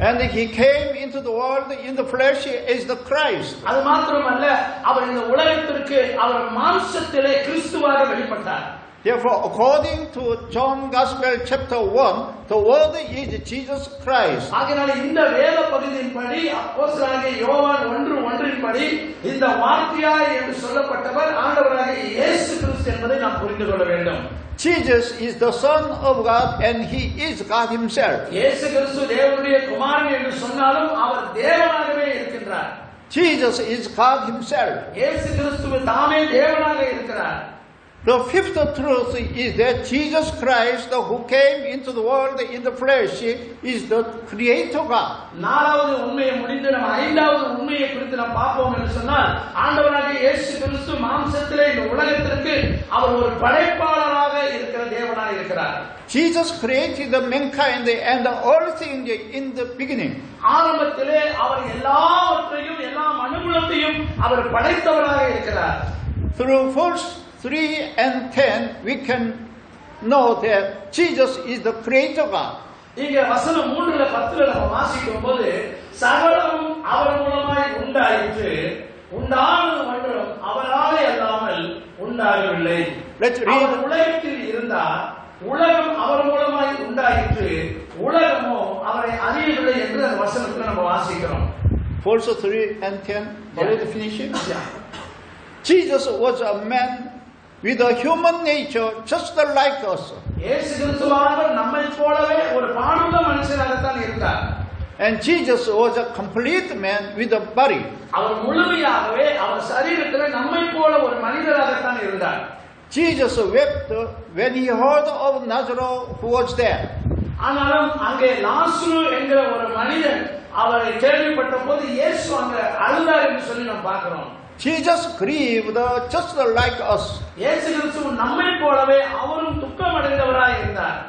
And he came into the world in the flesh as the Christ. அது மாத்திரமல்ல, அவர் இந்த உலகத்திற்கு அவர் மாம்சத்திலே கிறிஸ்துவாக வெளிப்பட்டார். Therefore, according to John Gospel chapter 1, the word is Jesus Christ. ஆகையால் இந்த வேத பகுதியின்படி அப்போஸ்தலனாகிய யோவான் 1:1 இந்த வார்த்தையாய் என்று சொல்லப்பட்டவர் ஆண்டவராகிய இயேசு கிறிஸ்து என்பதை நாம் புரிந்து கொள்ள வேண்டும். Jesus is the Son of God and he is God himself. இயேசு கிறிஸ்து தேவனுடைய குமாரன் என்று சொன்னாலும் அவர் தேவனாகவே இருக்கின்றார். Jesus is God himself. இயேசு கிறிஸ்து தாமே தேவனாக இருக்கிறார். The fifth truth is that Jesus Christ, who came into the world in the flesh, is the Creator God. நாலாவது உண்மையை முடிந்து நம்ம ஐந்தாவது உண்மையை குறித்து நாம் பார்ப்போம் என்று சொன்னால், ஆண்டவராகிய இயேசு கிறிஸ்து மாம்சத்திலே இந்த உலகத்திற்கு அவர் ஒரு படைப்பாளராக இருக்கிற தேவனாக இருக்கிறார். Jesus created the mankind and all things in the beginning. ஆரம்பத்திலே அவர் எல்லாவற்றையும் எல்லா மனுகுலத்தையும் அவர் படைத்தவராக இருக்கிறார். Through verse 3 and 10 we can know that Jesus is the Creator God. இங்க வசனம் 3:10 நம்ம வாசிக்கும் போது, சகலமும் அவர் மூலமாய் உண்டாயிற்று, உண்டானது ஒன்றும் அவராலே அல்லாமல் உண்டாகவில்லை. அவர் உலகத்தில் இருந்தார், உலகம் அவர் மூலமாய் உண்டாயிற்று, உலகமோ அவரை அறியவில்லை என்று அந்த வசனத்துல நம்ம வாசிக்கிறோம். Verse 3 and 10 already finished. Jesus was a man with a human nature just like us. இயேசு கிறிஸ்துவானவர் நம்மைப் போலவே ஒரு பாடுள்ள மனுஷனாகத்தான் இருந்தார். And Jesus was a complete man with a body. அவர் முழுமையாகவே அவர் சரீரத்தில் நம்மைப் போல ஒரு மனிதராகத்தான் இருந்தார். Jesus wept when he heard of Lazarus who was dead. ஆனாலும் அங்கே லாசரு என்கிற ஒரு மனிதன் அவரை கேள்விப்பட்ட போது இயேசு அங்க அழுதார் என்று சொல்லி நாம் பார்க்கிறோம். Jesus grieved just like us. இயேசு கிறிஸ்து நம்மை போலவே அவரும் துக்கம் அடைந்தவராய் இருந்தார்.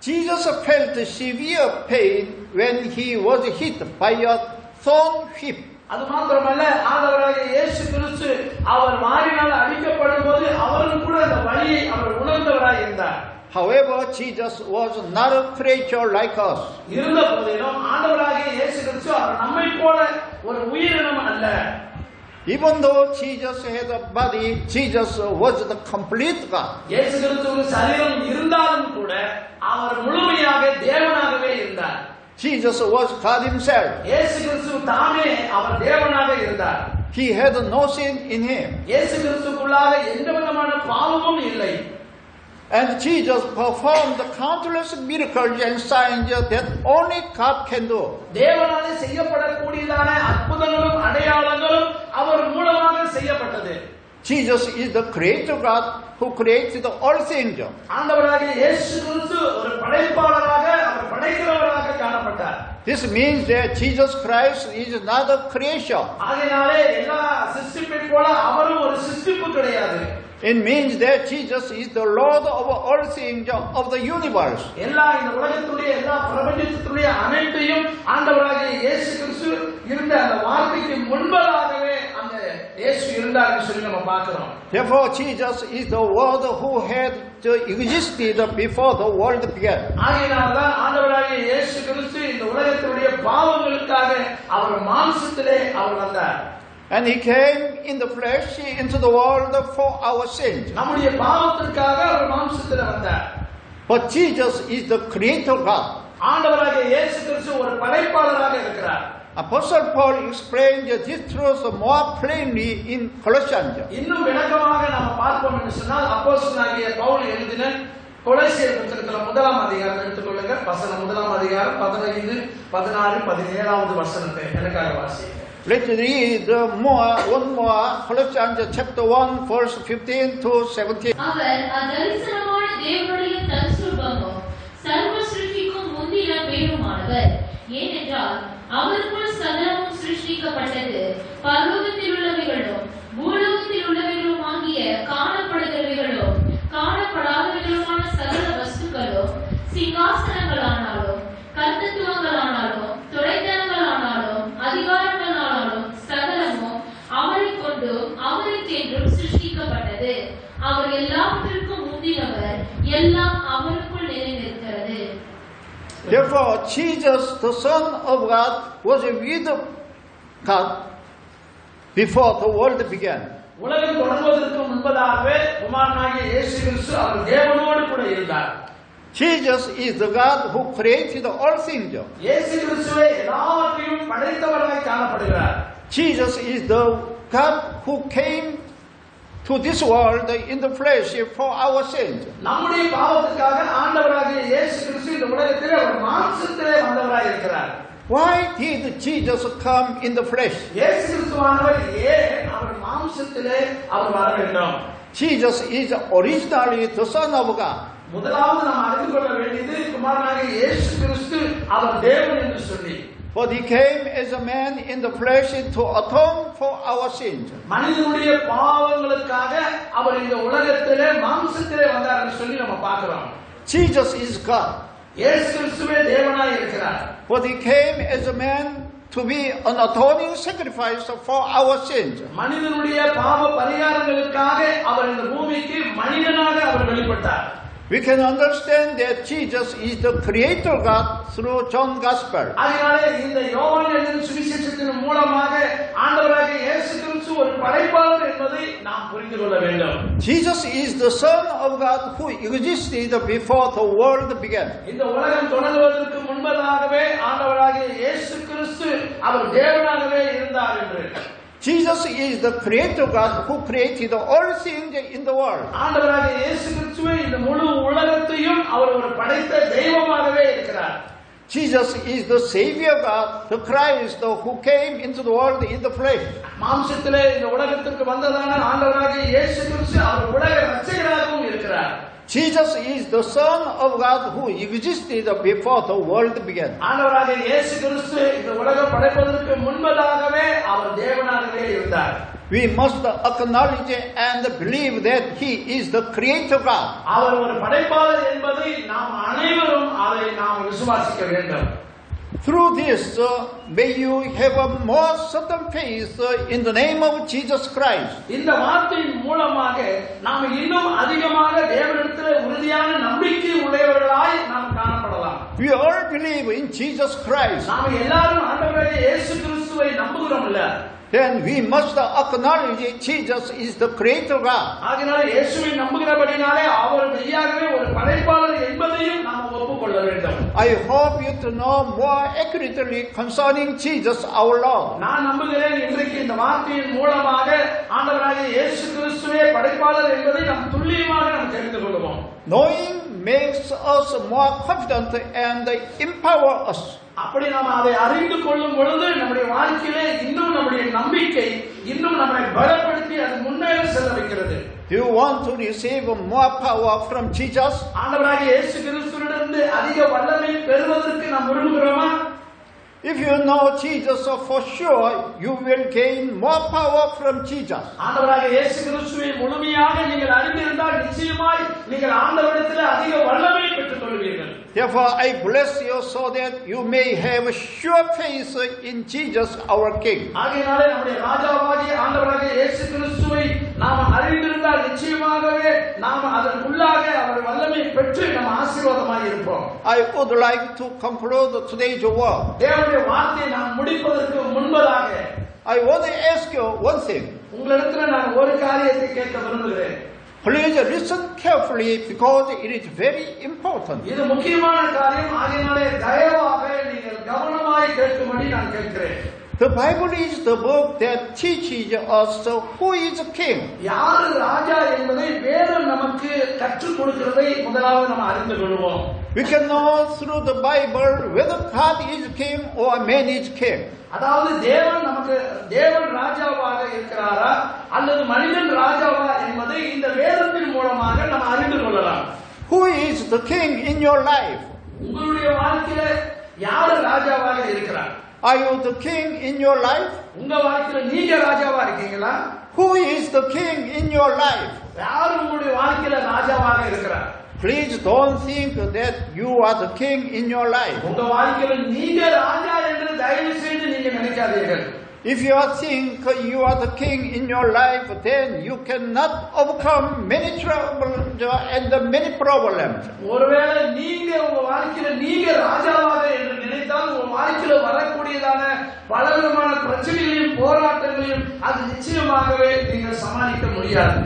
Jesus felt severe pain when he was hit by a thorn whip. அது மாத்திரமல்ல, ஆண்டவராகிய இயேசு கிறிஸ்து அவர் வாரினால் அடிக்கப்படும் போது அவரும் கூட அந்த வலியை அவர் உணர்ந்தவராய் இருந்தார். However, Jesus was not a creature like us. இருந்த போதிலும் ஆண்டவராகிய இயேசு கிறிஸ்து அவர் நம்மை போல ஒரு உயிரினம் அல்ல. Even though Jesus had a body, Jesus was the complete God. இயேசு கிறிஸ்துவுக்கு சரீரம் இருந்தாலும் கூட அவர் முழுமையாக தேவனாகவே இருந்தார். Jesus was God himself. இயேசு கிறிஸ்து தாமே அவர் தேவனாக இருந்தார். He had no sin in him. இயேசு கிறிஸ்துவுக்குள்ளாக எந்த விதமான பாவமும் இல்லை. And Jesus performed countless miracles and signs that only God can do. தேவனாலே செய்யப்படக்கூடியதான அற்புதங்களும் அடையாளங்களும் அவர் மூலமாக செய்யப்பட்டது. Jesus is the creator God who created all things. ஆண்டவராகிய இயேசு கிறிஸ்து ஒரு படைப்பாளராக அவர் படைக்கிறவராக காணப்பட்டார். This means that Jesus Christ is not a creation. ஆகையாலே எல்லா சிருஷ்டிப்பை போல அவரும் ஒரு சிருஷ்டிப்பு கிடையாது. It means that Jesus is the Lord of all things of the universe. எல்லா இந்த உலகத்துடைய எல்லா பிரபஞ்சத்துடைய அனைத்தையும் ஆண்டவராகிய இயேசு கிறிஸ்து இருந்த அந்த வார்த்தைக்கு முன்பதாகவே அந்த இயேசு இருந்தார் என்று சொல்லி நம்ம பார்க்கிறோம். Therefore, Jesus is the Word who had existed before the world began. ஆகையினால்தான் ஆண்டவராகிய இயேசு கிறிஸ்து இந்த உலகத்துடைய பாவங்களுக்காக அவர் மாம்சத்திலே அவர் வந்தார். And he came in the flesh into the world for our sins. நம்முடைய பாவத்திற்காக அவர் மாம்சத்திலே வந்தார். But Jesus is the creator God. ஆண்டவராகிய இயேசு கிறிஸ்து ஒரு படைப்பாளராக இருக்கிறார். Apostle Paul explained this truth more plainly in Colossians. இன்னும் விளக்கமாக நாம பார்ப்போம் என்று சொன்னால் அப்போஸ்தலனாகிய பவுல் எழுதின கொலோசியர் புத்தகத்துல 1ஆம் அதிகாரம் எடுத்துக்கொள்ளுங்க. வசனம் 1ஆம் அதிகாரம் 15, 16, 17வது வசனத்தை எனக்காக வாசிங்க. Let's read one more, Colossians chapter 1, verse 15 to 17. அவர் அதரிசனமான தேவனுடைய தற்சுரூபமும் சர்வ சிருஷ்டிக்கும் முந்தின பேருமானவர். ஏனென்றால் அவருக்குள் சகலமும் சிருஷ்டிக்கப்பட்டது, பரலோகத்தில் உள்ளவைகளும் பூலோகத்தில் உள்ளவைகளும் ஆகிய காணப்படுகிறவைகளும் காணப்படாதவைகளுமான சகல வஸ்துக்களும், சிங்காசனங்களானாலும் கர்த்தத்துவங்களானாலும் துரைத்தனங்களானாலும் அதிகாரங்களானாலும் சகலமும் அவரை கொண்டும் அவருக்கென்றும் சிருஷ்டிக்கப்பட்டது. அவர் எல்லாவற்றிற்கும் முந்தினவர், எல்லாம் அவருக்குள் நிறைந்திருக்கிறது. Therefore, Jesus, the Son of God, was with God before the world began. உலகம் தொடங்குவதற்கு முன்பதாகவே குமாரனாகிய இயேசு கிறிஸ்து அவர் தேவனோடு கூட இருந்தார். Jesus is the God who created all things. இயேசு கிறிஸ்துவே எல்லாவற்றையும் படைத்தவராய் காணப்படுகிறார். Jesus is the God who came to this world in the flesh for our sins. நம்முடைய பாவத்துக்காக ஆண்டவராகிய இயேசு கிறிஸ்து இந்த உலகத்திலே ஒரு மாம்சத்திலே வந்தவராய் இருக்கிறார். Why did Jesus come in the flesh? இயேசு கிறிஸ்துவானவர் ஏன் அவர் மாம்சத்திலே அவர் வர வேண்டும்? Jesus is originally the Son of God. முதலாவது நாம் அறிந்து கொள்ள வேண்டியது குமாரனாகிய இயேசு கிறிஸ்து அவர் தேவன் என்று சொல்லி. But he came as a man in the flesh to atone for our sins. மனிதனுடைய பாவங்களுக்காக அவர் இந்த உலகத்திலே மாம்சத்திலே வந்தார் என்று சொல்லி நம்ம பார்க்கிறோம். Jesus is God. இயேசு கிறிஸ்துவே தேவனாய் இருக்கிறார். But he came as a man to be an atoning sacrifice for our sins. மனிதனுடைய பாவ பரிகாரங்களுக்காக அவர் இந்த பூமிக்கு மனிதனாக அவர் வெளிப்பட்டார். We can understand that Jesus is the creator God through John Gospel. அதனாலே இந்த யோவான் எழுதின சுவிசேஷத்தின் மூலமாக ஆண்டவராகிய இயேசு கிறிஸ்து ஒரு படைப்பாளர் என்பதை நாம் புரிந்து கொள்ள வேண்டும். Jesus is the Son of God who existed before the world began. இந்த உலகம் தொடங்குவதற்கு முன்பதாகவே ஆண்டவராகிய இயேசு கிறிஸ்து அவர் தேவனாகவே இருந்தார் என்று. Jesus is the creator God who created all things in the world. ஆண்டவராகிய இயேசு கிறிஸ்துவே இந்த முழு உலகத்தையும் அவர் ஒரு படைத்த தெய்வமாகவே இருக்கிறார். Jesus is the Savior God, the Christ who came into the world in the flesh. மாம்சத்திலே இந்த உலகத்திற்கு வந்ததான ஆண்டவராகிய இயேசு கிறிஸ்து அவர் உலக இரட்சகராகவும் இருக்கிறார். Jesus is the Son of God who existed before the world began. ஆண்டவராகிய இயேசு கிறிஸ்து இந்த உலகம் படைப்பதற்கு முன்பதாகவே அவர் தேவனாகவே இருந்தார். We must acknowledge and believe that He is the Creator God. அவர் ஒரு படைப்பாளர் என்பதை நாம் அனைவரும் அதை நாம் விசுவாசிக்க வேண்டும். Through this, may you have a more certain faith in the name of Jesus Christ. இந்த வார்த்தையின் மூலமாக நாம் இன்னும் அதிகமாக தேவனிடத்தில் உறுதியான நம்பிக்கை உடையவர்களாய் நாம் காணப்படலாம். We all believe in Jesus Christ. நாம் எல்லாரும் ஆண்டவராகிய இயேசு கிறிஸ்துவை நம்புகிறோம் இல்ல? Then we must acknowledge Jesus is the Creator God. ஆகையால இயேசுவை நம்புகிறபடினாலே அவர் மெய்யாகவே ஒரு படைப்பாளர் என்பதையும் நாம் ஒப்புக்கொள்ள வேண்டும். I hope you to know more accurately concerning Jesus our Lord. நான் நம்புகிறேன் இன்றைக்கு இந்த வார்த்தையின் மூலமாக ஆண்டவராகிய இயேசு கிறிஸ்துவே படைப்பாளர் என்பதை நாம் துல்லியமாக நாம் தெரிந்து கொள்வோம். Knowing makes us more confident and empower us. அப்படி நாம் அதை அறிந்து கொள்ளும் பொழுது நம்முடைய வாழ்க்கையிலே இன்னும் நம்முடைய நம்பிக்கை இன்னும் நம்மை பலப்படுத்தி அது முன்னேற செல்ல வைக்கிறது. Do you want to receive more power from Jesus? ஆண்டவராகிய இயேசு கிறிஸ்துவிடமிருந்து அதிக வல்லமை பெறுவதற்கு நாம் விரும்புகிறோமா? If you know Jesus for sure, you will gain more power from Jesus. ஆண்டவராகிய இயேசு கிறிஸ்துவை முழுமையாக நீங்கள் அறிந்திருந்தால் நிச்சயமாய் நீங்கள் ஆண்டவரிடத்தில் அதிக வல்லமை பெற்றுக் கொள்வீர்கள். Therefore, I bless you so that you may have sure faith in Jesus our King. ஆகையாலே நம்முடைய ராஜாவாகிய ஆண்டவராகிய இயேசு கிறிஸ்துவை நாம் அறிந்திருந்தால் நிச்சயமாகவே நாம் அதற்குள்ளாக அவர் வல்லமை பெற்று நாம் ஆசீர்வாதமாய் இருப்போம். I would like to conclude today's word. தேவனுடைய வார்த்தையை நாம் முடிப்பதற்கு முன்பதாக I want to ask you one thing. உங்களிடத்தில் நான் ஒரு காரியத்தை கேட்க விரும்புகிறேன். Please listen carefully because it is very important. இது முக்கியமான காரியம். ஆகையாலே தயவாக நீங்கள் கவனமாய் கேட்கும்படி நான் கேட்கிறேன். The Bible is the book that teaches us who is king. யார் ராஜா என்பதை வேதம் நமக்கு கற்றுக் கொடுக்கிறதை முதலாவது நாம் அறிந்து கொள்வோம். We can know through the Bible whether God is king or man is king. அதாவது தேவன் ராஜாவாக இருக்கிறாரா அல்லது மனிதன் ராஜாவா என்பதை இந்த வேதத்தின் மூலமாக நாம் அறிந்து கொள்ளலாம். Who is the king in your life? உங்களுடைய வாழ்க்கையில யார் ராஜாவாக இருக்கிறார்? Are you the king in your life? உங்க வாழ்க்கையில நீங்க ராஜாவா இருக்கீங்களா? Who is the king in your life? யார் உங்களுடைய வாழ்க்கையில ராஜாவாக இருக்கிறார்? Please don't think that you are the king in your life. உங்க வாழ்க்கையில நீங்க ராஜா என்று தயவு செய்து நீங்க நினைக்காதீர்கள். If you think you are the king in your life, then you cannot overcome many troubles and many problems. ஒருவேளை நீங்க உங்க வாழ்க்கையில நீங்க ராஜாவாக என்று நினைத்தால் உங்க வாழ்க்கையில வரக்கூடியதான பலவிதமான பிரச்சனைகளையும் போராட்டங்களையும் அது நிச்சயமாகவே நீங்கள் சமாளிக்க முடியாது.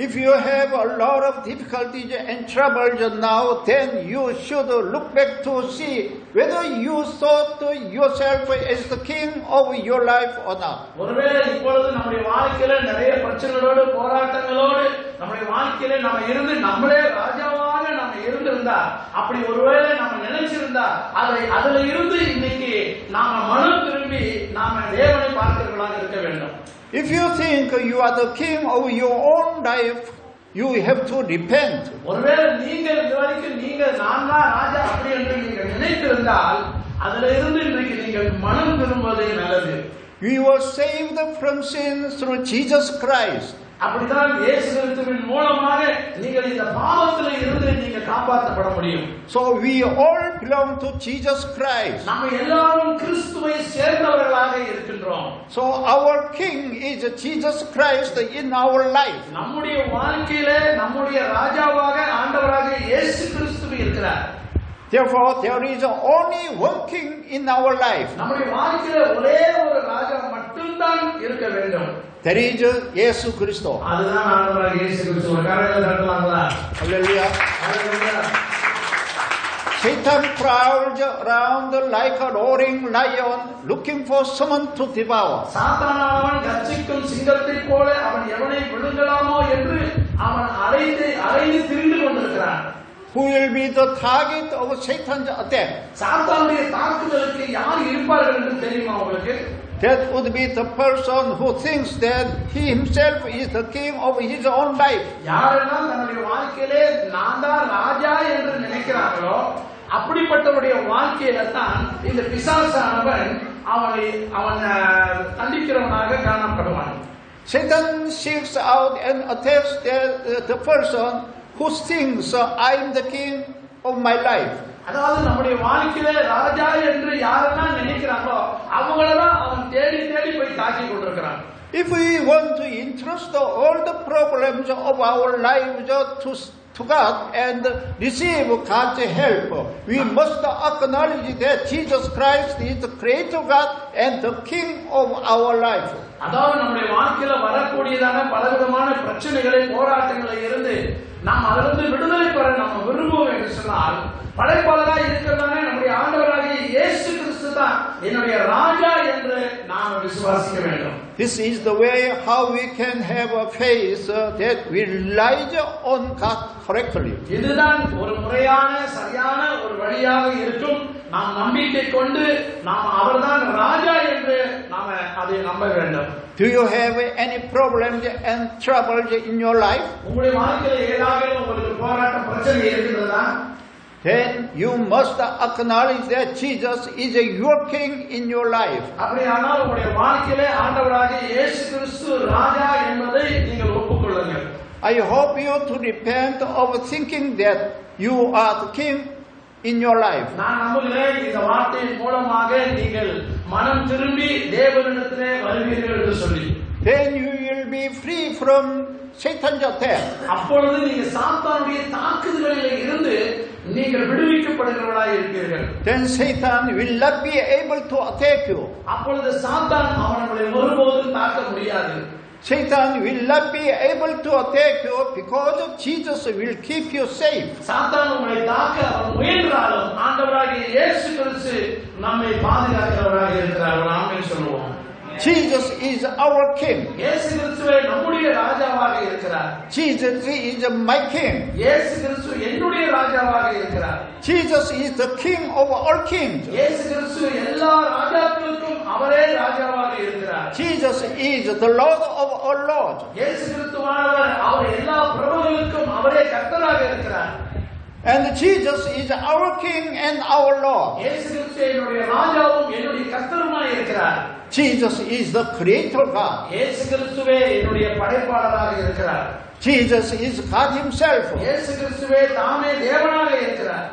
If you have a lot of difficulties and troubles now, then you should look back to see whether you thought yourself as the king of your life or not. ஒருவேளை இப்பொழுது நம்முடைய வாழ்க்கையில நிறைய பிரச்சனைகளோடு போராட்டங்களோடு நம்முடைய வாழ்க்கையில நாம இருந்து நம்மளே ராஜாவாக நாம இருந்திருந்தா அப்படி ஒருவேளை நாம நினைச்சிருந்தா அதுல இருந்து இன்னைக்கு நாம மனம் திரும்பி நாம தேவனை பார்க்கிறவர்களாக இருக்க வேண்டும். If you think you are the king of your own life, you have to repent. ஒருவேளை நீங்கள் இதுவரைக்கும் நான் தான் ராஜா அப்படி என்று நீங்கள் நினைத்திருந்தால் அதுல இருந்து இன்றைக்கு நீங்கள் மனம் திரும்புவதே நல்லது. We were saved from sin through Jesus Christ. அப்படிதான் இயேசு கிறிஸ்துவின் மூலமாக நீங்கள் இந்த பாவத்தில் இருந்து நீங்க காப்பாற்றப்பட முடியும். So we all belong to Jesus Christ. நாம எல்லாரும் கிறிஸ்துவை சேர்ந்தவர்களாக இருக்கின்றோம். So our king is Jesus Christ in our life. நம்முடைய வாழ்க்கையிலே நம்முடைய ராஜாவாக ஆண்டவராக இயேசு கிறிஸ்து இருக்கிறார். Therefore there is only one king in our life. நம்முடைய வாழ்க்கையில ஒரே ஒரு ராஜா மட்டும்தான் இருக்க வேண்டும். That is இயேசு கிறிஸ்து. அதுதான் ஆண்டவராகிய இயேசு கிறிஸ்து. கரங்களை தட்டலாங்களா? Hallelujah. Hallelujah. Satan prowls around like a roaring lion looking for someone to devour. சாத்தானானவன் கர்ச்சிக்கும் சிங்கத்தைப் போல அவன் எவனை விழுங்கலாமோ என்று அவன் அலைந்து திரிந்து கொண்டிருக்கிறான். who will be the target of Satan's attack? சாத்தானுடைய தாக்குதலுக்கு யார் இருப்பார்கள் என்று தெரியுமா உங்களுக்கு? That would be the person who thinks that he himself is the king of his own life. யாரெல்லாம் தன்னுடைய வாழ்க்கையிலே நான் தான் ராஜா என்று நினைக்கிறார்களோ அப்படிப்பட்டவருடைய வாழ்க்கையில தான் இந்த பிசாசானவன் அவன் தண்டிக்கிறவனாக காணப்படுவான். Satan seeks out and attacks the person who thinks I am the king of my life. அதாவது நம்முடைய வாழ்க்கையில ராஜா என்று யாரெல்லாம் நினைக்கிறாங்களோ அவங்களதான் அவன் தேடி தேடி போய் தாக்கி கொண்டிருக்கிறான். If we want to entrust all the problems of our lives to God and receive God's help, we must acknowledge that Jesus Christ is the creator God and the king of our life. அதாவது நம்முடைய வாழ்க்கையில வரக்கூடியதான பலவிதமான பிரச்சனைகளை போராட்டங்களை இருந்து நாம் அதிலிருந்து விடுதலை பெற நாம் விரும்புவோம் என்று சொன்னால் படைப்பாளராக இருக்கிறதானே நம்முடைய ஆண்டவராகிய இயேசு கிறிஸ்து தான் என்னுடைய ராஜா என்று நாம் விசுவாசிக்க வேண்டும். This is the way how we can have a faith that we rely on God correctly. இதுதான் ஒரு முறையான சரியான ஒரு வழியாக இருக்கும். நாம் நம்பிக்கை கொண்டு நாம் அவர்தான் ராஜா என்று நாம அதை நம்ப வேண்டும். Do you have any problems and troubles in your life? உங்களுடைய வாழ்க்கையில் ஏதாவது உங்களுக்கு போராட்டம் பிரச்சனை இருக்கிறதா? Then you must acknowledge that Jesus is your king in your life. அப்படியானால் உங்களுடைய வாழ்க்கையிலே ஆண்டவராகிய இயேசு கிறிஸ்து ராஜா என்பதை நீங்கள் ஒப்புக்கொள்ளுங்கள். I hope you to repent of thinking that you are the king in your life. நான் நம்புகிறேன் இந்த வார்த்தையின் மூலமாக நீங்கள் மனம் திரும்பி தேவனிடத்திலே வருவீர்கள் என்று சொல்லி. Then you will be free from Satan's attack. அப்பொழுது நீங்க சாத்தானுடைய தாக்குதலில் இருந்து நீங்கள் விடுவிக்கப்படுகிறவர்களாக இருப்பீர்கள். Then Satan will not be able to attack you. அப்பொழுது சாத்தான் அவனை ஒருபோதும் தாக்க முடியாது. Satan will not be able to attack you because Jesus will keep you safe. சாத்தான் உங்களை தாக்க அவன் முயன்றாலும் ஆண்டவராகிய இயேசு கிறிஸ்து நம்மை பாதுகாக்கிறவராக இருக்கிறார். ஆமென் சொல்லுவோம். Jesus is our king. இயேசு கிறிஸ்துவே நம்முடைய ராஜாவாக இருக்கிறார். Jesus is my king. இயேசு கிறிஸ்து என்னுடைய ராஜாவாக இருக்கிறார். Jesus is the king of all kings. இயேசு கிறிஸ்து எல்லா ராஜாக்களுக்கும் அவரே ராஜாவாக இருக்கிறார். Jesus is the Lord of all lords. இயேசு கிறிஸ்துவானவர் அவர் எல்லா பிரபுக்களுக்கும் அவரே கர்த்தராக இருக்கிறார். And Jesus is our king and our Lord. இயேசு கிறிஸ்து என்னுடைய ராஜாவும் என்னுடைய கர்த்தருமாய் இருக்கிறார். Jesus is the creator God. இயேசு கிறிஸ்துவே என்னுடைய படைப்பாளராக இருக்கிறார். Jesus is God himself. இயேசு கிறிஸ்துவே தாமே தேவனாக இருக்கிறார்.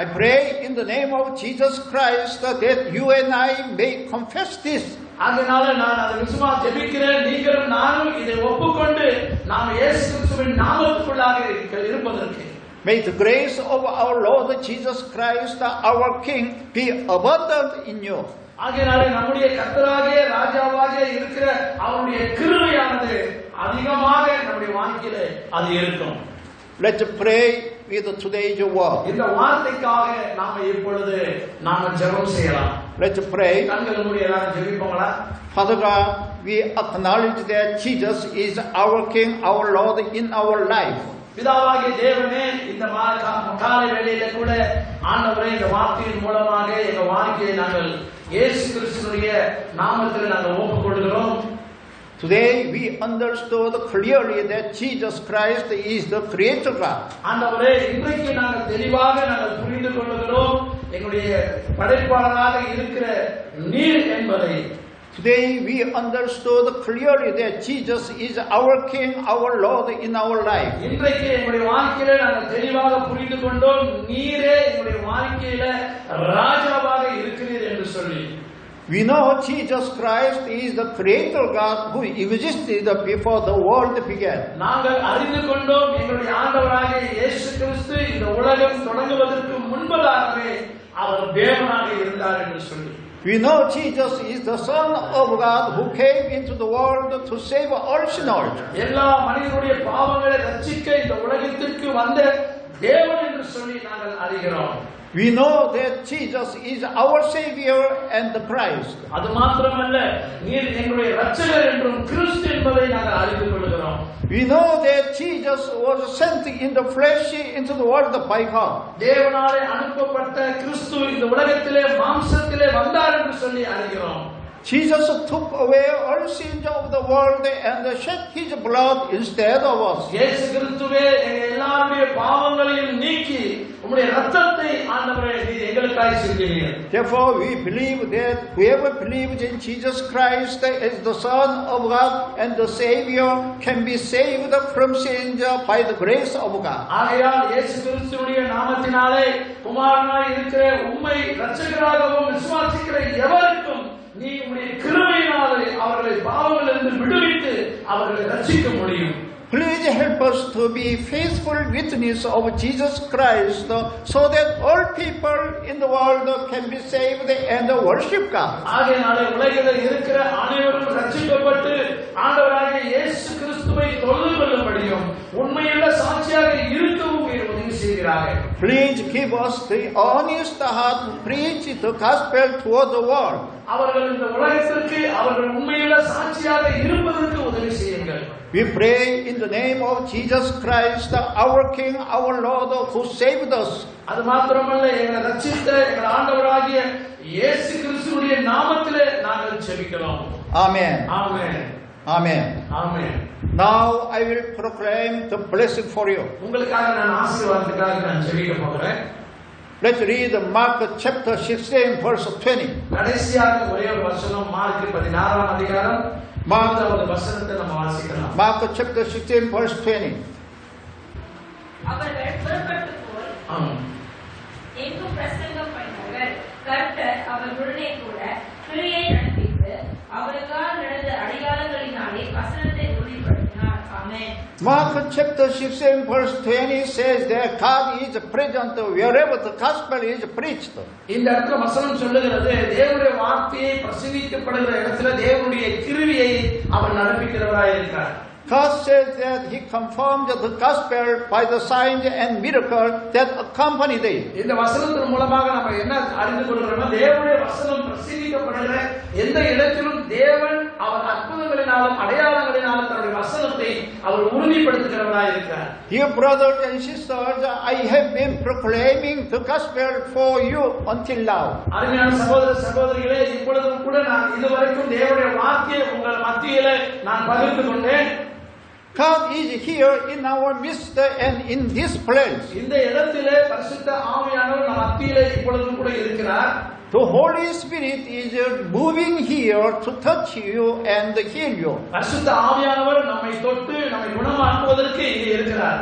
I pray in the name of Jesus Christ that you and I may confess this. அதனால நான் அதை ஜெபிக்கிறேன். நீங்களும் நானும் இதை ஒப்புக்கொண்டு நாம் இயேசு கிறிஸ்துவின் நாமத்துக்குள்ளாக இருப்பதற்கு May the grace of our Lord Jesus Christ, our King, be abundant in you. ஆகையாலே நம்முடைய கர்த்தராகிய ராஜாவாகிய இருக்கிற அவருடைய கிருபையானது அதிகமாக நம்முடைய வாழ்க்கையிலே அது இருக்கும். Let's pray with today's word. இந்த வார்த்தைக்காக நாம இப்பொழுது ஜெபம் செய்யலாம். Let's pray. கண்களை மூடி எல்லாரும் ஜெபிப்போங்களா? Father God, we acknowledge that Jesus is our King, our Lord in our life. பிதாவாகிய தேவனே, இந்த காலை வேளையில கூட ஆண்டவரே இந்த வார்த்தையின் மூலமாக எங்க வாழ்க்கையை நாங்கள் இயேசு கிறிஸ்துவினுடைய நாமத்தில் நாங்கள் ஒப்புக்கொள்கிறோம். Today we understood clearly that Jesus Christ is the creator God. ஆண்டவரே, இன்றைக்கு நாங்கள் தெளிவாக நாங்கள் புரிந்து கொள்கிறோம் எங்களுடைய படைப்பாளராக இருக்கிற நீர் என்பதை. Today we understood clearly that Jesus is our King, our Lord in our life. இன்றைக்கு எங்களுடைய வாழ்க்கையில நாங்கள் தெளிவாக புரிந்து கொண்டோம் நீரே எங்களுடைய வாழ்க்கையில ராஜாவாக இருக்கிறீர் என்று சொல்லி. We know Jesus Christ is the creator God who existed before the world began. நாங்கள் அறிந்து கொண்டோம் எங்களுடைய ஆண்டவராகிய இயேசு கிறிஸ்து இந்த உலகம் தொடங்குவதற்கு முன்பதாகவே அவர் தேவனாக இருந்தார் என்று சொல்லி. We know Jesus is the Son of God who came into the world to save all sinners. எல்லா மனிதனுடைய பாவங்களை ரட்சிக்க இந்த உலகத்திற்கு வந்த தேவன் என்று சொல்லி நாங்கள் அறிகிறோம். We know that Jesus is our Savior and the Christ. அது மாத்திரமல்ல, நீர் எங்களுடைய இரட்சகர் என்றும் கிறிஸ்து என்பதை நாங்கள் அறிந்து கொள்கிறோம். We know that Jesus was sent in the flesh into the world by God. தேவனாலே அனுப்பப்பட்ட கிறிஸ்து இந்த உலகத்திலே மாம்சத்திலே வந்தார் என்று சொல்லி அறிகிறோம். Jesus took away all sins of the world and shed his blood instead of us. இயேசு கிறிஸ்துவே எல்லாருடைய பாவங்களையும் நீக்கி உம்முடைய இரத்தத்தை ஆண்டவரே நீர் எங்களுக்காக சிந்தினீர். Therefore we believe that whoever believes in Jesus Christ as the Son of God and the Savior can be saved from sins by the grace of God. ஆகையால் இயேசு கிறிஸ்துவினுடைய நாமத்தினாலே குமாரனாய் இருக்கிற உம்மை இரட்சகராகவும் விசுவாசிக்கிற எவருக்கும் நீ உம்முடைய கிருபையினாலே அவர்களை பாவங்களிலிருந்து விடுவித்து அவர்களை ரட்சிக்க முடியும். Please help us to be faithful witness of Jesus Christ so that all people in the world can be saved and worship God. ஆகையாலே உலகில் இருக்கிற அனைவரும் ரட்சிக்கப்பட்டு ஆண்டவராகிய இயேசு கிறிஸ்துவை தொழுது கொள்ளும்படியும் உண்மையுள்ள சாட்சியாக இருக்கவும் உதவி செய்கிறார்கள். Please give us the honest heart to preach the gospel toward the world. அவர்கள் இந்த உலகத்திற்கு அவர்கள் உண்மையுள்ள சாட்சியாக இருப்பதற்கு உதவி செய்யுங்கள். We pray in the name of Jesus Christ, our King, our Lord, who saved us. அது மாத்திரமல்ல, எங்களை ரட்சித்த எங்கள் ஆண்டவராகிய இயேசு கிறிஸ்துவினுடைய நாமத்திலே நாங்கள் ஜெபிக்கிறோம். Amen. Amen. Amen. Amen. Now I will proclaim the blessing for you. உங்களுக்காக நான் ஆசீர்வாதத்துக்காக நான் ஜெபிக்க போகிறேன். Let's read Mark chapter 16 verse 20. கடைசியாக ஒரே ஒரு வசனம் மார்க் 16ஆம் அதிகாரம் மூன்றாவது வசனத்தை நம்ம வாசிக்கலாம். Mark chapter 16 verse 20. அவர்கள் புறப்பட்டு போய் எங்கும் பிரசங்கம் பண்ணார்கள். கர்த்தர் அவர்களுடனே கூட கிரியை நடப்பித்து அவருக்காக நடந்த அடையாளங்களினாலே வசனத்தை உறுதிப்படுத்தினார். ஆமென். Mark chapter 16 verse 20 says that God is present wherever the gospel is preached. இந்த இடத்துல வசனம் சொல்லுகிறது, தேவனுடைய வார்த்தையை பிரசங்கிக்கப்படுகிற இடத்துல தேவனுடைய கிருபையை அவர் நடப்பிக்கிறவராய் இருக்கிறார். God says that He confirmed the gospel by the signs and miracles that accompanied it. இந்த வசனத்தின் மூலமாக நம்ம என்ன அறிந்து கொள்கிறோம்னா, தேவனுடைய வசனம் பிரசங்கிக்கப்படுகிற எந்த இடத்திலும் தேவன் அவர் அற்புதங்களினாலும் அடையாளங்களினாலும் தன்னுடைய வசனத்தை அவர் உறுதிப்படுத்துகிறவராய் இருக்கிறார். Dear brothers and sisters, I have been proclaiming the gospel for you until now. அருமையான சகோதர சகோதரிகளே, இப்பொழுதும் கூட நான் இதுவரைக்கும் தேவனுடைய வார்த்தையை உங்கள் மத்தியிலே நான் பகிர்ந்து கொண்டேன். God is here in our midst and in this place. இந்த இடத்திலே பரிசுத்த ஆவியானவர் நம் மத்தியிலே இப்பொழுதும் கூட இருக்கிறார். The Holy Spirit is moving here to touch you and heal you. பரிசுத்த ஆவியானவர் நம்மை தொட்டு நம்மை குணமாக்குவதற்கு இங்கே இருக்கிறார்.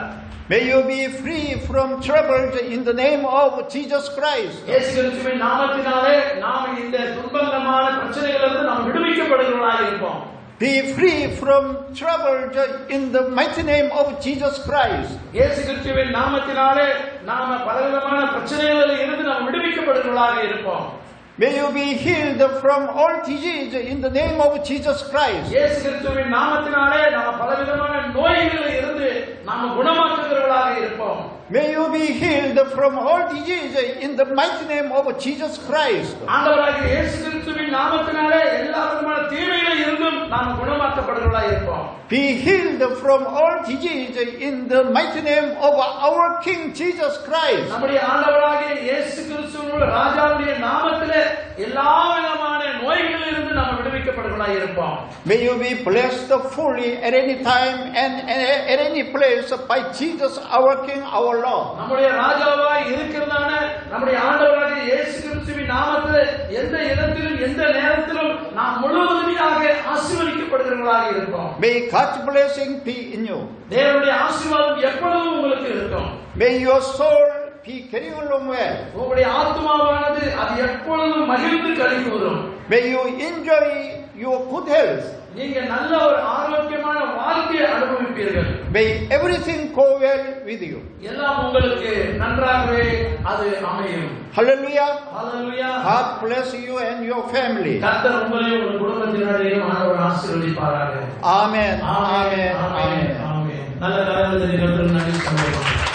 May you be free from troubles in the name of Jesus Christ. இயேசு கிறிஸ்துவின் நாமத்தினாலே நாம் இந்த துன்பமான பிரச்சனைகளிலிருந்து நாம் விடுவிக்கப்படுகிறவர்களாய் இருப்போம். Be free from troubles in the mighty name of Jesus Christ. இயேசு கிறிஸ்துவின் நாமத்தினாலே நாம் பலவிதமான பிரச்சனைகளில் இருந்து நாம் விடுவிக்கப்படுகிறவர்களாக இருப்போம். May you be healed from all disease in the name of Jesus Christ. இயேசு கிறிஸ்துவின் நாமத்தினாலே நாம் பலவிதமான நோய்களில் இருந்து நாம் குணமாக்குகிறவர்களாக இருப்போம். May you be healed from all disease in the mighty name of Jesus Christ. ஆண்டவராகிய இயேசு கிறிஸ்துவின் நாமத்தினாலே எல்லா விதமான தீமைகளில் இருந்தும் நாம் குணமாக்கப்படுகிறவர்களாக இருப்போம். Be healed from all disease in the mighty name of our King Jesus Christ. நம்முடைய ஆண்டவராகிய இயேசு கிறிஸ்துவின் ராஜாவுடைய நாமத்திலே எல்லா விதமான நோய்களில் இருந்து நாம் விடுவிக்கப்படுகிறவர்களாக இருப்போம். May you be blessed fully at any time and at any place by Jesus our King our Lord. நம்முடைய ராஜாவாய் இருக்கிறதான நம்முடைய ஆண்டவராகிய இயேசு கிறிஸ்துவின் நாமத்திலே எந்த இடத்திலும் எந்த நேரத்திலும் நாம் முழுவதுமாக ஆசீர்வதிக்கப்படுகிறவர்களாக இருப்போம். May God's blessing be in you. தேவனுடைய ஆசீர்வாதம் எப்பொழுதும் உங்களுக்கு இருக்கும். May your soul be carrying along well. உங்களுடைய ஆத்மாவானது அது எப்பொழுதும் மகிழ்ந்து களிகூரும். May you enjoy your good health. நீங்க நல்ல ஒரு ஆரோக்கியமான வாழ்க்கையை அனுபவிப்பீர்கள். May everything go well with you. எல்லாம் உங்களுக்கு நன்றாகவே அது அமையும். Hallelujah. Hallelujah. God bless you and your family. கர்த்தர் உங்களையும் உங்கள் குடும்பத்தினரையும் ஆண்டவர் ஆசீர்வதிப்பாராக. Amen. Amen. Amen. ஆமென். நல்ல காரியங்களை கர்த்தர் நன்மை செய்வார்.